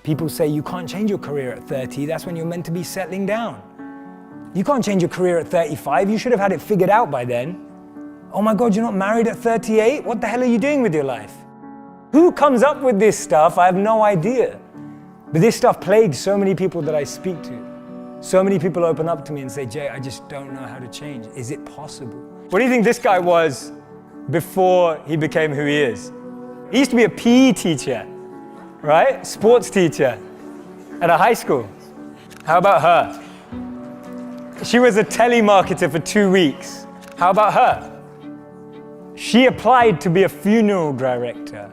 People say you can't change your career at 30, that's when you're meant to be settling down. You can't change your career at 35, you should have had it figured out by then. Oh my God, you're not married at 38? What the hell are you doing with your life? Who comes up with this stuff? I have no idea. But this stuff plagues so many people that I speak to. So many people open up to me and say, Jay, I just don't know how to change. Is it possible? What do you think this guy was before he became who he is? He used to be a PE teacher, right? Sports teacher at a high school. How about her? She was a telemarketer for 2 weeks. How about her? She applied to be a funeral director.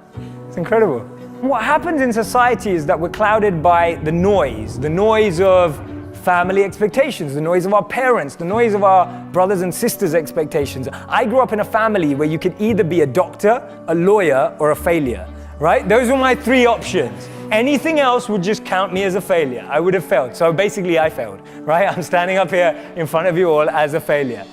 It's incredible. What happens in society is that we're clouded by the noise of family expectations, the noise of our parents, the noise of our brothers and sisters' expectations. I grew up in a family where you could either be a doctor, a lawyer, or a failure, right? Those were my 3 options. Anything else would just count me as a failure. I would have failed. So basically I failed, right? I'm standing up here in front of you all as a failure.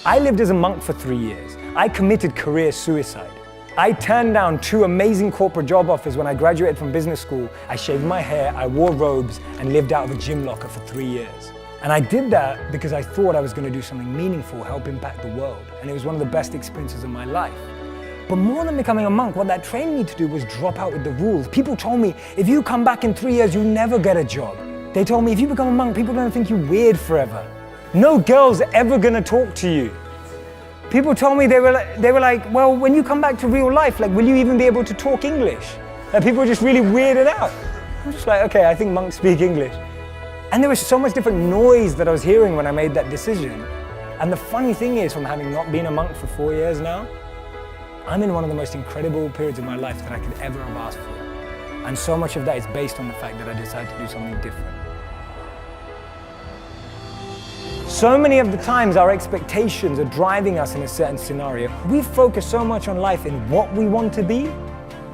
I lived as a monk for 3 years. I committed career suicide. I turned down 2 amazing corporate job offers when I graduated from business school. I shaved my hair, I wore robes, and lived out of a gym locker for 3 years. And I did that because I thought I was going to do something meaningful, help impact the world. And it was one of the best experiences of my life. But more than becoming a monk, what that trained me to do was drop out with the rules. People told me, if you come back in 3 years, you'll never get a job. They told me, if you become a monk, people are going to think you're weird forever. No girl's ever going to talk to you. People told me, they were like, well, when you come back to real life, like, will you even be able to talk English? Like, people were just really weirded out. I'm just like, okay, I think monks speak English. And there was so much different noise that I was hearing when I made that decision. And the funny thing is, from having not been a monk for 4 years now, I'm in one of the most incredible periods of my life that I could ever have asked for. And so much of that is based on the fact that I decided to do something different. So many of the times our expectations are driving us in a certain scenario. We focus so much on life in what we want to be,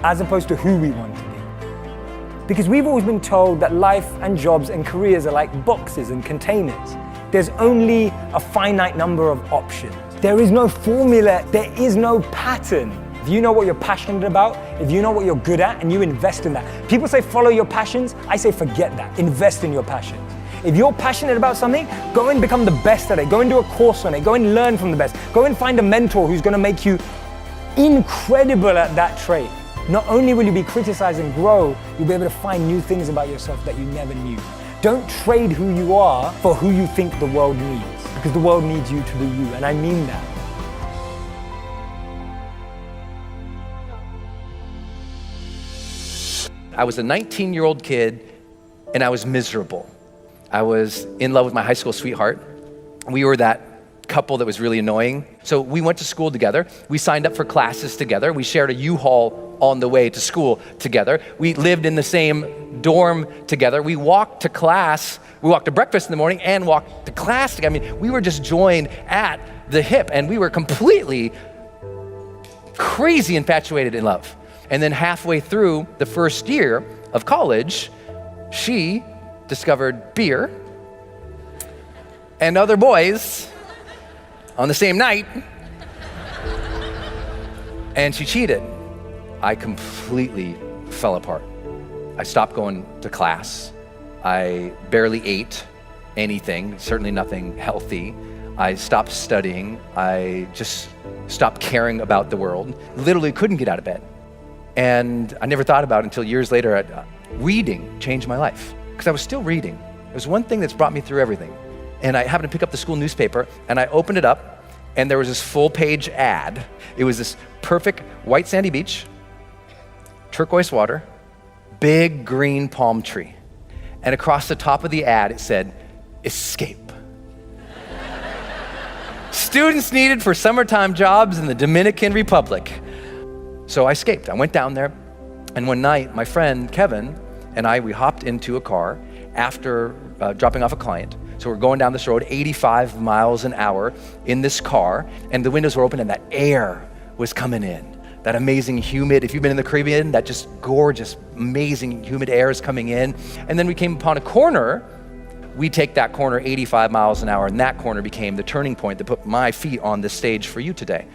as opposed to who we want to be. Because we've always been told that life and jobs and careers are like boxes and containers. There's only a finite number of options. There is no formula, there is no pattern. If you know what you're passionate about, if you know what you're good at, and you invest in that. People say follow your passions, I say forget that, invest in your passions. If you're passionate about something, go and become the best at it. Go and do a course on it. Go and learn from the best. Go and find a mentor who's going to make you incredible at that trait. Not only will you be criticized and grow, you'll be able to find new things about yourself that you never knew. Don't trade who you are for who you think the world needs, because the world needs you to be you, and I mean that. I was a 19-year-old kid, and I was miserable. I was in love with my high school sweetheart. We were that couple that was really annoying. So we went to school together. We signed up for classes together. We shared a U-Haul on the way to school together. We lived in the same dorm together. We walked to class. We walked to breakfast in the morning and walked to class together. I mean, we were just joined at the hip, and we were completely crazy infatuated in love. And then halfway through the first year of college, she discovered beer and other boys on the same night, and she cheated. I completely fell apart. I stopped going to class. I barely ate anything, certainly nothing healthy. I stopped studying. I just stopped caring about the world. Literally couldn't get out of bed. And I never thought about it until years later. Reading changed my life, because I was still reading. It was one thing that's brought me through everything. And I happened to pick up the school newspaper, and I opened it up, and there was this full-page ad. It was this perfect white sandy beach, turquoise water, big green palm tree. And across the top of the ad, it said, "Escape." Students needed for summertime jobs in the Dominican Republic. So I escaped. I went down there, and one night, my friend Kevin and I, we hopped into a car after dropping off a client. So we're going down this road, 85 miles an hour in this car, and the windows were open and that air was coming in. That amazing humid, if you've been in the Caribbean, that just gorgeous, amazing humid air is coming in. And then we came upon a corner. We take that corner 85 miles an hour, and that corner became the turning point that put my feet on this stage for you today.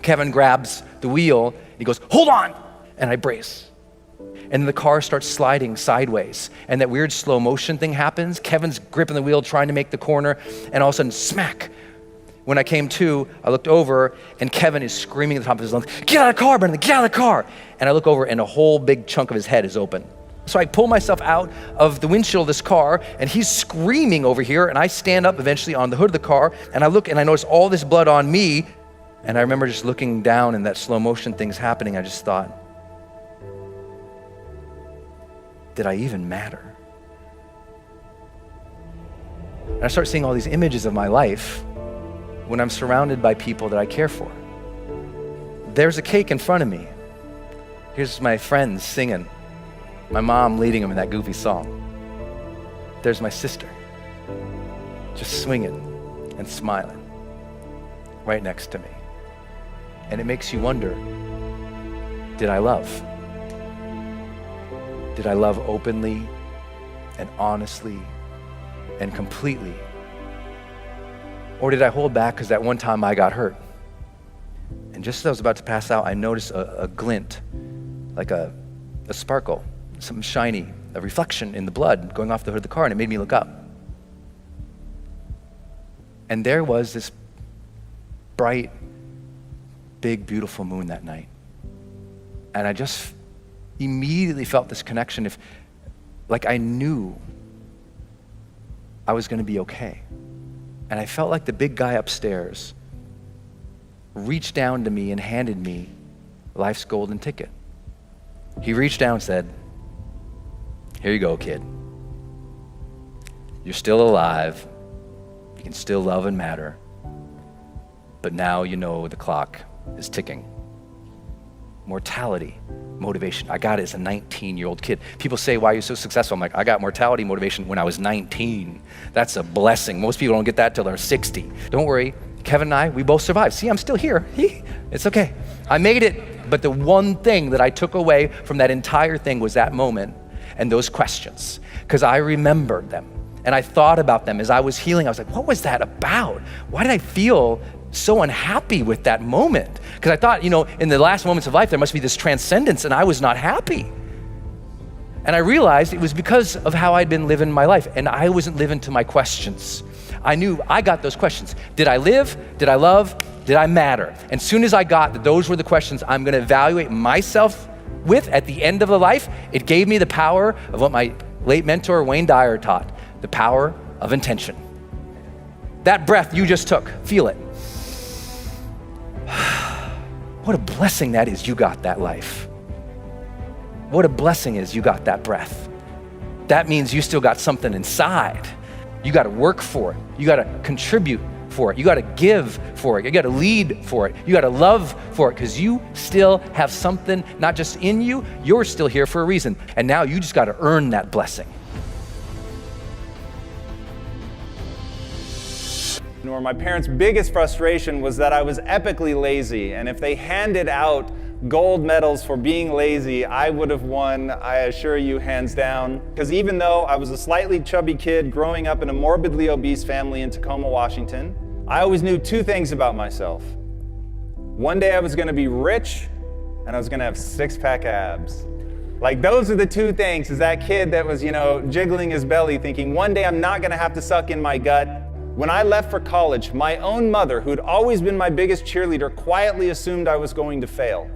Kevin grabs the wheel, he goes, "Hold on!" And I brace. And the car starts sliding sideways. And that weird slow motion thing happens. Kevin's gripping the wheel, trying to make the corner. And all of a sudden, smack. When I came to, I looked over and Kevin is screaming at the top of his lungs, "Get out of the car, Brendan, get out of the car." And I look over and a whole big chunk of his head is open. So I pull myself out of the windshield of this car and he's screaming over here, and I stand up eventually on the hood of the car and I look and I notice all this blood on me. And I remember just looking down and that slow motion thing's happening. I just thought, did I even matter? And I start seeing all these images of my life when I'm surrounded by people that I care for. There's a cake in front of me. Here's my friends singing. My mom leading them in that goofy song. There's my sister, just swinging and smiling right next to me. And it makes you wonder, did I love? Did I love openly and honestly and completely? Or did I hold back because that one time I got hurt? And just as I was about to pass out, I noticed a glint, like a sparkle, something shiny, a reflection in the blood going off the hood of the car, and it made me look up. And there was this bright, big, beautiful moon that night. And I just immediately felt this connection, like I knew I was gonna be okay. And I felt like the big guy upstairs reached down to me and handed me life's golden ticket. He reached down and said, "Here you go, kid. You're still alive. You can still love and matter. But now you know the clock is ticking." Mortality, motivation. I got it as a 19-year-old kid. People say, "Why are you so successful?" I'm like, I got mortality motivation when I was 19. That's a blessing. Most people don't get that till they're 60. Don't worry, Kevin and I, we both survived. See, I'm still here. It's okay. I made it. But the one thing that I took away from that entire thing was that moment and those questions, because I remembered them and I thought about them as I was healing. I was like, what was that about? Why did I feel so unhappy with that moment? Because I thought, in the last moments of life, there must be this transcendence, and I was not happy. And I realized it was because of how I'd been living my life, and I wasn't living to my questions. I knew I got those questions. Did I live? Did I love? Did I matter? And soon as I got that those were the questions I'm gonna evaluate myself with at the end of the life, it gave me the power of what my late mentor, Wayne Dyer, taught, the power of intention. That breath you just took, feel it. What a blessing that is you got that life. What a blessing is you got that breath. That means you still got something inside. You gotta work for it. You gotta contribute for it. You gotta give for it. You gotta lead for it. You gotta love for it, because you still have something not just in you, you're still here for a reason. And now you just gotta earn that blessing. My parents' biggest frustration was that I was epically lazy, and if they handed out gold medals for being lazy, I would have won, I assure you, hands down. Because even though I was a slightly chubby kid growing up in a morbidly obese family in Tacoma, Washington, I always knew two things about myself. One day I was gonna be rich, and I was gonna have six-pack abs. Like, those are the two things, is that kid that was, jiggling his belly thinking, one day I'm not gonna have to suck in my gut. When I left for college, my own mother, who had always been my biggest cheerleader, quietly assumed I was going to fail.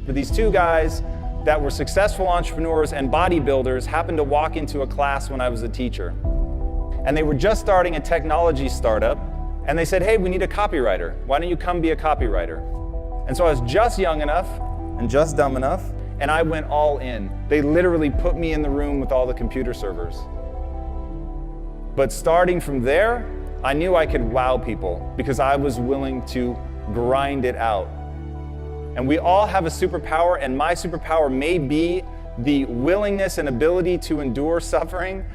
But these two guys that were successful entrepreneurs and bodybuilders happened to walk into a class when I was a teacher. And they were just starting a technology startup, and they said, "Hey, we need a copywriter. Why don't you come be a copywriter?" And so I was just young enough and just dumb enough, and I went all in. They literally put me in the room with all the computer servers. But starting from there, I knew I could wow people because I was willing to grind it out. And we all have a superpower, and my superpower may be the willingness and ability to endure suffering.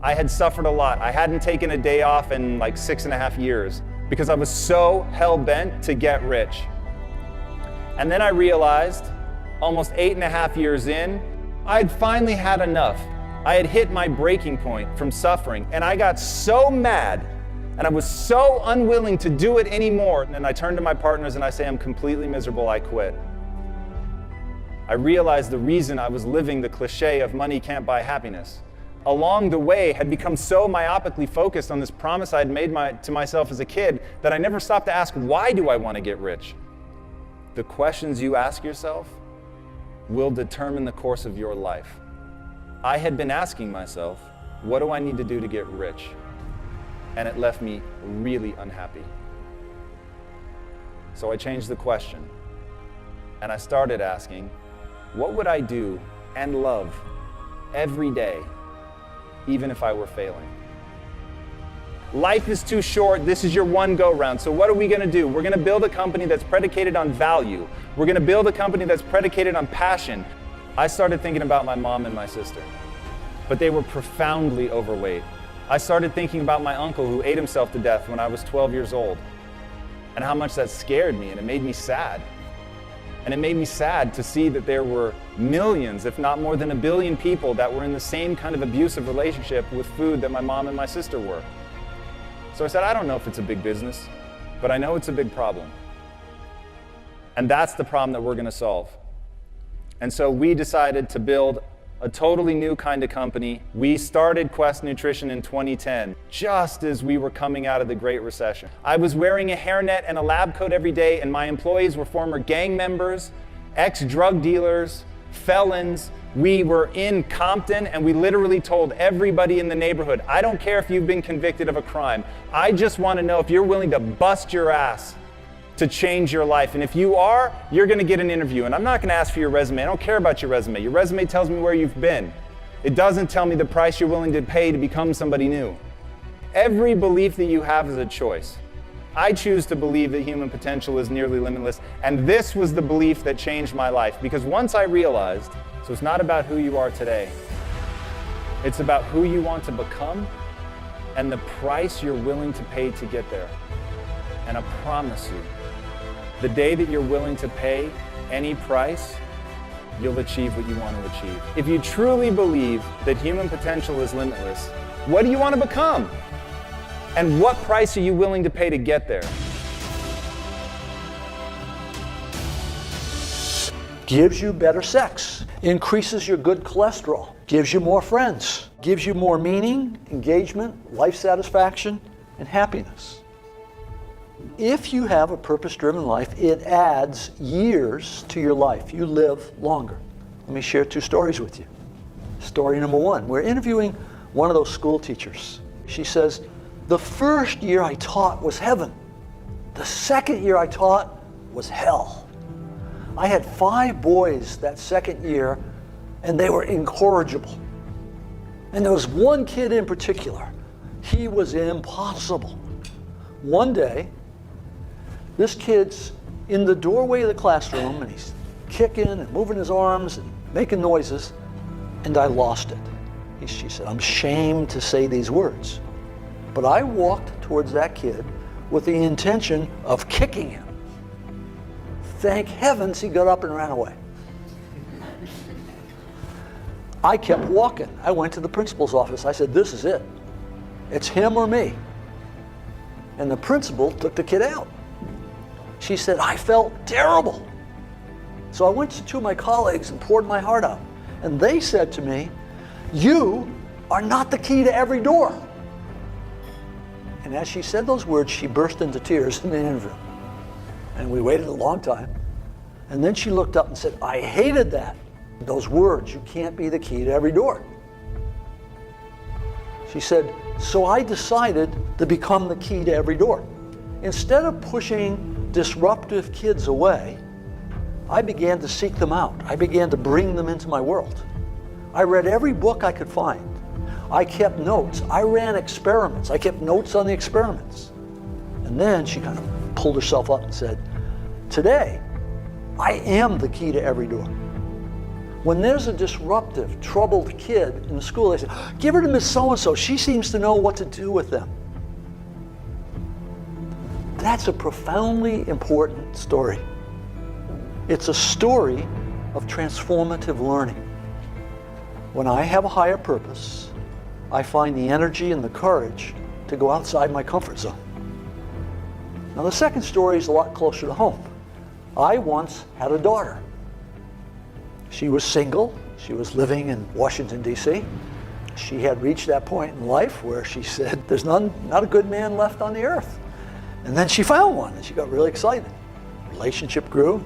I had suffered a lot. I hadn't taken a day off in like 6.5 years because I was so hell-bent to get rich. And then I realized, almost 8.5 years in, I'd finally had enough. I had hit my breaking point from suffering, and I got so mad, and I was so unwilling to do it anymore. And I turned to my partners and I say, "I'm completely miserable, I quit." I realized the reason I was living the cliche of money can't buy happiness, along the way, had become so myopically focused on this promise I had made to myself as a kid that I never stopped to ask, why do I want to get rich? The questions you ask yourself will determine the course of your life. I had been asking myself, what do I need to do to get rich? And it left me really unhappy. So I changed the question, and I started asking, what would I do and love every day, even if I were failing? Life is too short. This is your one go-round. So what are we going to do? We're going to build a company that's predicated on value. We're going to build a company that's predicated on passion. I started thinking about my mom and my sister, but they were profoundly overweight. I started thinking about my uncle who ate himself to death when I was 12 years old, and how much that scared me, and it made me sad. And it made me sad to see that there were millions, if not more than 1 billion people that were in the same kind of abusive relationship with food that my mom and my sister were. So I said, I don't know if it's a big business, but I know it's a big problem. And that's the problem that we're going to solve. And so we decided to build a totally new kind of company. We started Quest Nutrition in 2010, just as we were coming out of the Great Recession. I was wearing a hairnet and a lab coat every day, and my employees were former gang members, ex-drug dealers, felons. We were in Compton, and we literally told everybody in the neighborhood, I don't care if you've been convicted of a crime. I just want to know if you're willing to bust your ass to change your life. And if you are, you're going to get an interview. And I'm not going to ask for your resume. I don't care about your resume. Your resume tells me where you've been. It doesn't tell me the price you're willing to pay to become somebody new. Every belief that you have is a choice. I choose to believe that human potential is nearly limitless. And this was the belief that changed my life. Because once I realized, so it's not about who you are today. It's about who you want to become and the price you're willing to pay to get there. And I promise you, the day that you're willing to pay any price, you'll achieve what you want to achieve. If you truly believe that human potential is limitless, what do you want to become? And what price are you willing to pay to get there? Gives you better sex, increases your good cholesterol, gives you more friends, gives you more meaning, engagement, life satisfaction, and happiness. If you have a purpose-driven life, it adds years to your life. You live longer. Let me share 2 stories with you. Story number 1, we're interviewing one of those school teachers. She says, the first year I taught was heaven. The second year I taught was hell. I had 5 boys that second year, and they were incorrigible. And there was one kid in particular. He was impossible. One day, this kid's in the doorway of the classroom, and he's kicking and moving his arms and making noises, and I lost it. She said, I'm ashamed to say these words, but I walked towards that kid with the intention of kicking him. Thank heavens he got up and ran away. I kept walking. I went to the principal's office. I said, this is it. It's him or me. And the principal took the kid out. She said, I felt terrible. So I went to 2 of my colleagues and poured my heart out. And they said to me, you are not the key to every door. And as she said those words, she burst into tears in the interview. And we waited a long time. And then she looked up and said, I hated that. Those words, you can't be the key to every door. She said, so I decided to become the key to every door. Instead of pushing disruptive kids away, I began to seek them out. I began to bring them into my world. I read every book I could find. I kept notes. I ran experiments. I kept notes on the experiments. And then she kind of pulled herself up and said, today, I am the key to every door. When there's a disruptive, troubled kid in the school, they say, give her to Miss So-and-so. She seems to know what to do with them. That's a profoundly important story. It's a story of transformative learning. When I have a higher purpose, I find the energy and the courage to go outside my comfort zone. Now, the second story is a lot closer to home. I once had a daughter. She was single. She was living in Washington, D.C. She had reached that point in life where she said, there's not a good man left on the earth. And then she found one, and she got really excited. Relationship grew.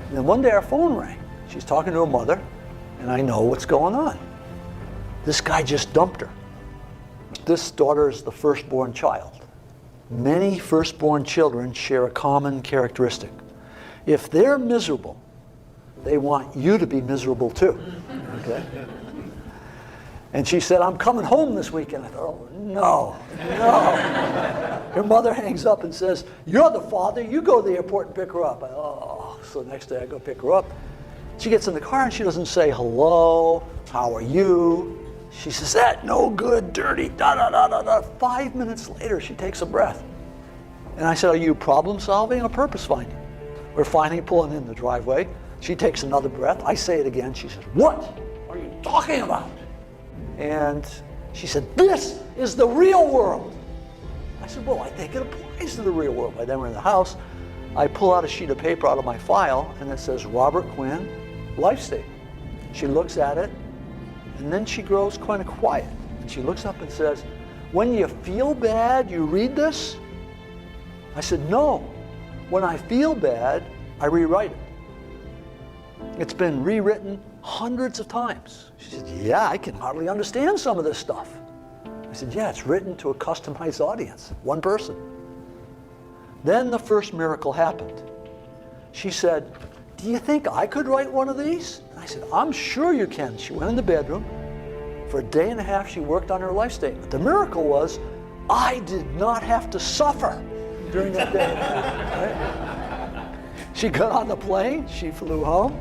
And then one day our phone rang. She's talking to her mother, and I know what's going on. This guy just dumped her. This daughter is the firstborn child. Many firstborn children share a common characteristic. If they're miserable, they want you to be miserable too. Okay? And she said, I'm coming home this weekend. I thought, oh, no. Her mother hangs up and says, you're the father, you go to the airport and pick her up. So the next day I go pick her up. She gets in the car and she doesn't say, hello, how are you? She says, that no good, dirty, da-da-da-da-da. 5 minutes later, she takes a breath. And I said, are you problem solving or purpose finding? We're finally pulling in the driveway. She takes another breath. I say it again. She says, what are you talking about? And she said, this is the real world. I said, well, I think it applies to the real world. By then we're in the house. I pull out a sheet of paper out of my file, and it says, Robert Quinn, life statement. She looks at it, and then she grows kind of quiet. And she looks up and says, when you feel bad, you read this? I said, no. When I feel bad, I rewrite it. It's been rewritten hundreds of times. She said, yeah, I can hardly understand some of this stuff. I said, yeah, it's written to a customized audience, one person. Then the first miracle happened. She said, do you think I could write one of these? And I said, I'm sure you can. She went in the bedroom. For a day and a half, she worked on her life statement. The miracle was, I did not have to suffer during that day. Right? She got on the plane. She flew home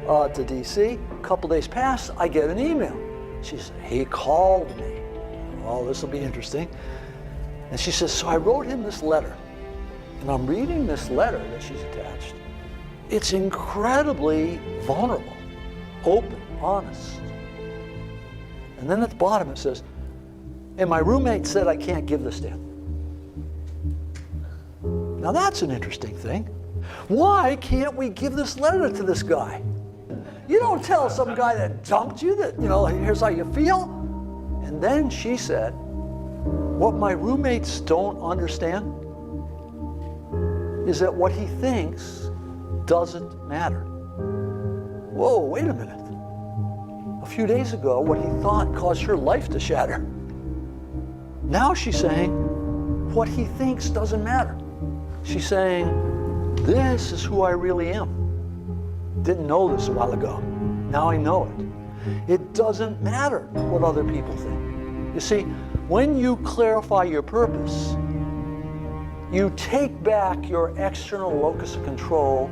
to D.C. A couple days passed. I get an email. She said, he called me. Oh, this will be interesting. And she says, so I wrote him this letter. And I'm reading this letter that she's attached. It's incredibly vulnerable, open, honest. And then at the bottom it says, and my roommate said I can't give this to him. Now that's an interesting thing. Why can't we give this letter to this guy? You don't tell some guy that dumped you that, here's how you feel. And then she said, what my roommates don't understand is that what he thinks doesn't matter. Whoa, wait a minute. A few days ago, what he thought caused her life to shatter. Now she's saying, what he thinks doesn't matter. She's saying, this is who I really am. Didn't know this a while ago. Now I know it. It doesn't matter what other people think. You see, when you clarify your purpose, you take back your external locus of control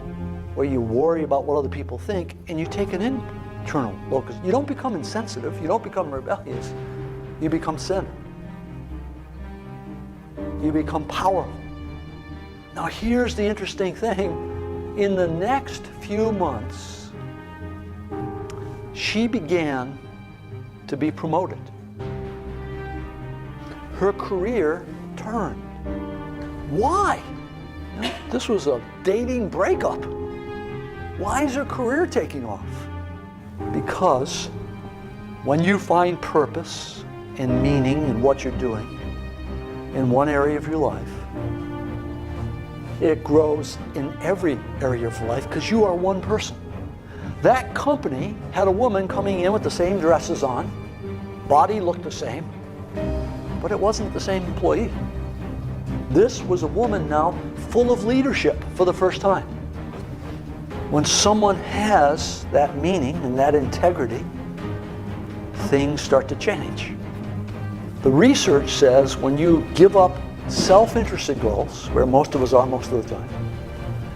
where you worry about what other people think, and you take an internal locus. You don't become insensitive. You don't become rebellious. You become centered. You become powerful. Now here's the interesting thing. In the next few months, she began to be promoted. Her career turned. Why? This was a dating breakup. Why is her career taking off? Because when you find purpose and meaning in what you're doing in one area of your life, it grows in every area of life because you are one person. That company had a woman coming in with the same dresses on, body looked the same, but it wasn't the same employee. This was a woman now full of leadership for the first time. When someone has that meaning and that integrity, things start to change. The research says when you give up self-interested goals, where most of us are most of the time,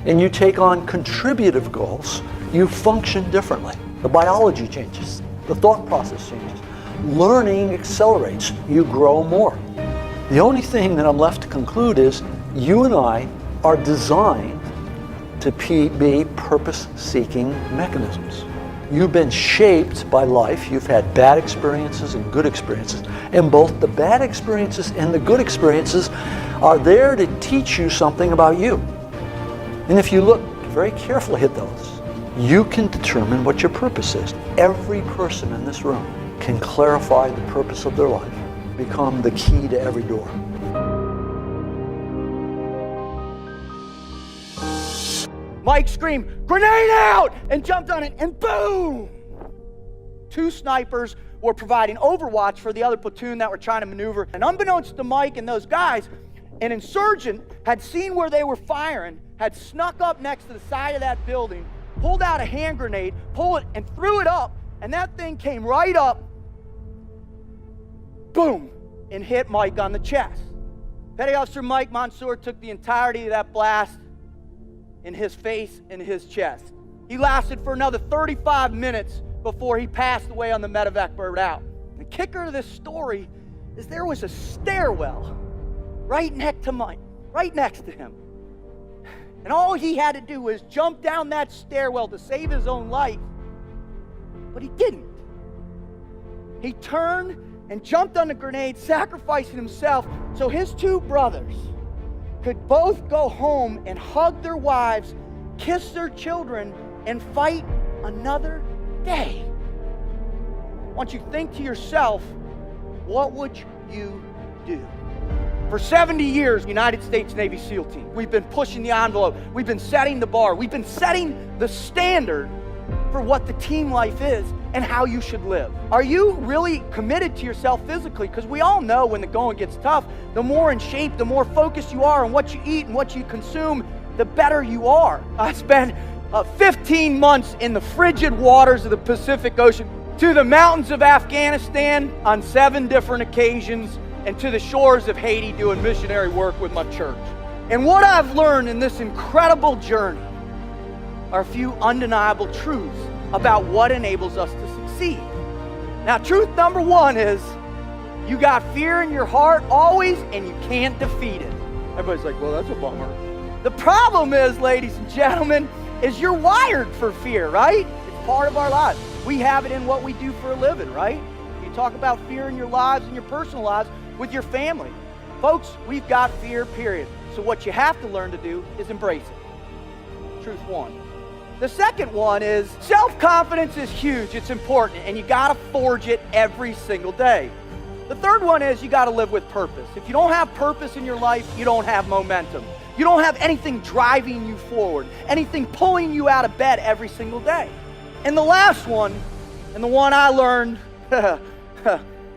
and you take on contributive goals, you function differently. The biology changes, the thought process changes. Learning accelerates, you grow more. The only thing that I'm left to conclude is you and I are designed to be purpose-seeking mechanisms. You've been shaped by life. You've had bad experiences and good experiences. And both the bad experiences and the good experiences are there to teach you something about you. And if you look very carefully at those, You can determine what your purpose is. Every person in this room can clarify the purpose of their life, become the key to every door. Mike screamed, "Grenade out!" and jumped on it, and boom! 2 snipers were providing overwatch for the other platoon that were trying to maneuver. And unbeknownst to Mike and those guys, an insurgent had seen where they were firing, had snuck up next to the side of that building, pulled out a hand grenade, pulled it, and threw it up, and that thing came right up, boom, and hit Mike on the chest. Petty Officer Mike Mansour took the entirety of that blast in his face and his chest. He lasted for another 35 minutes before he passed away on the medevac bird out. The kicker to this story is there was a stairwell right next to him. And all he had to do was jump down that stairwell to save his own life, but he didn't. He turned and jumped on the grenade, sacrificing himself so his 2 brothers could both go home and hug their wives, kiss their children, and fight another day. I want you to think to yourself, what would you do? For 70 years, United States Navy SEAL team, we've been pushing the envelope. We've been setting the bar. We've been setting the standard for what the team life is and how you should live. Are you really committed to yourself physically? Because we all know when the going gets tough, the more in shape, the more focused you are on what you eat and what you consume, the better you are. I spent 15 months in the frigid waters of the Pacific Ocean, to the mountains of Afghanistan on 7 different occasions, and to the shores of Haiti doing missionary work with my church. And what I've learned in this incredible journey are a few undeniable truths about what enables us to succeed. Now, truth number 1 is you got fear in your heart always, and you can't defeat it. Everybody's like, well, that's a bummer. The problem is, ladies and gentlemen, is you're wired for fear, right? It's part of our lives. We have it in what we do for a living, right? You talk about fear in your lives and your personal lives with your family. Folks, we've got fear, period. So what you have to learn to do is embrace it. Truth 1. The second one is self-confidence is huge. It's important, and you gotta forge it every single day. The third one is you gotta live with purpose. If you don't have purpose in your life, you don't have momentum. You don't have anything driving you forward, anything pulling you out of bed every single day. And the last one, and the one I learned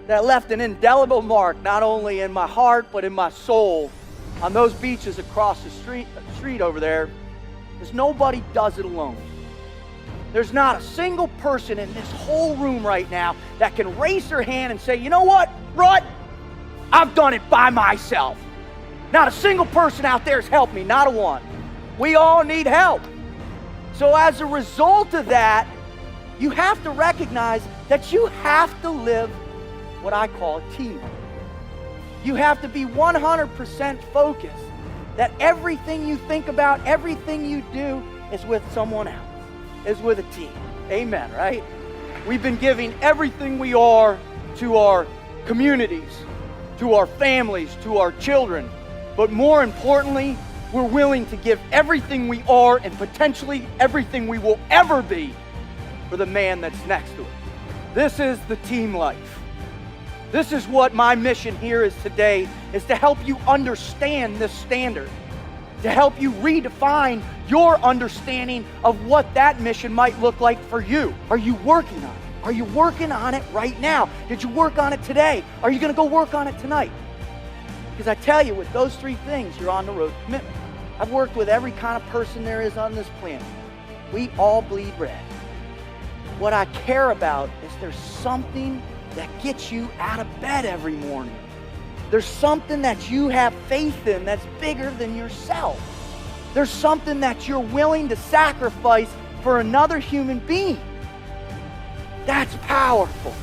that left an indelible mark, not only in my heart, but in my soul, on those beaches across the street over there, is nobody does it alone. There's not a single person in this whole room right now that can raise their hand and say, you know what, Rut, I've done it by myself. Not a single person out there has helped me, not a one. We all need help. So as a result of that, you have to recognize that you have to live what I call a team. You have to be 100% focused that everything you think about, everything you do is with someone else, is with a team. Amen, right? We've been giving everything we are to our communities, to our families, to our children. But more importantly, we're willing to give everything we are and potentially everything we will ever be for the man that's next to it. This is the team life. This is what my mission here is today, is to help you understand this standard, to help you redefine your understanding of what that mission might look like for you. Are you working on it? Are you working on it right now? Did you work on it today? Are you going to go work on it tonight? Because I tell you, with those 3 things, you're on the road to commitment. I've worked with every kind of person there is on this planet. We all bleed red. What I care about is there's something that gets you out of bed every morning. There's something that you have faith in that's bigger than yourself. There's something that you're willing to sacrifice for another human being. That's powerful.